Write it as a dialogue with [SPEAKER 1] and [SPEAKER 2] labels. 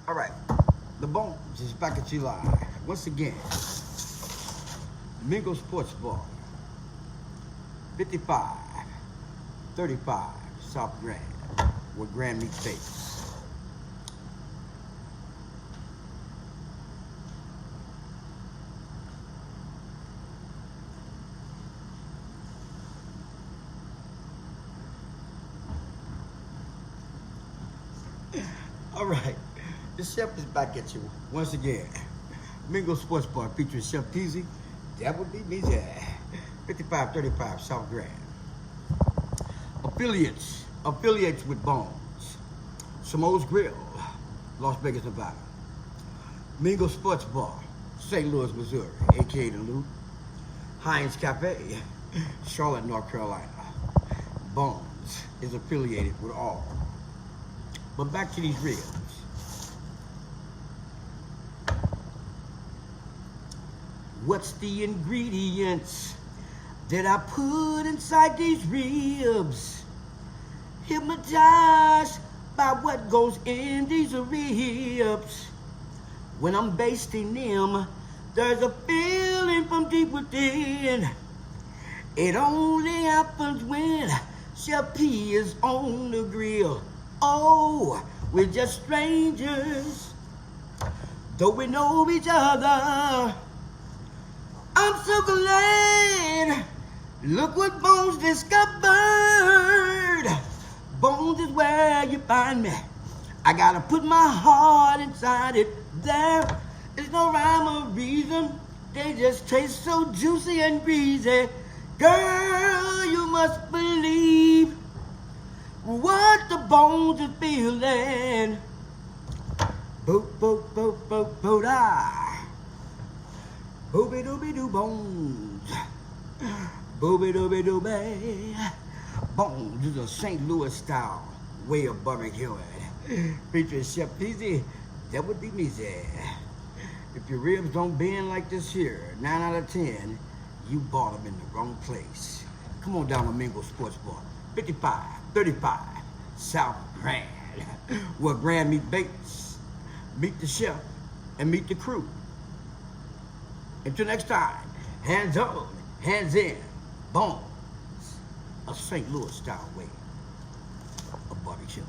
[SPEAKER 1] All right, the Bonz is back at you live once again. Mingo Sports Bar, 5535 South Grand, where Grand meets Base. All right, the chef is back at you once again. Mingo Sports Bar featuring Chef Peasy. That would be me there. 5535 South Grand. Affiliates with Bonz. Samoa's Grill, Las Vegas, Nevada. Mingo Sports Bar, St. Louis, Missouri, aka the Loop. Heinz Cafe, Charlotte, North Carolina. Bonz is affiliated with all. But back to these ribs. What's the ingredients that I put inside these ribs? Hypnotized by what goes in these ribs. When I'm basting them, there's a feeling from deep within. It only happens when Chef P is on the grill. Oh, we're just strangers, though we know each other. I'm so glad. Look what Bonz discovered. Bonz is where you find me. I gotta put my heart inside it. There is no rhyme or reason. They just taste so juicy and greasy. Girl, you must believe what the Bonz is feeling. Boop, boop, boop, boop, boop, da. Booby dooby doo Bonz. Booby dooby dooby. Bonz is a St. Louis style way of barbecuing. Featuring Chef Peasy, that would be me there. If your ribs don't bend like this here, 9 out of 10, you bought them in the wrong place. Come on down to Mingo Sports Bar, 5535 South Grand, where Grand meet Bates, meet the chef, and meet the crew. Until next time, hands on, hands in, Bonz, a St. Louis style way of barbecue.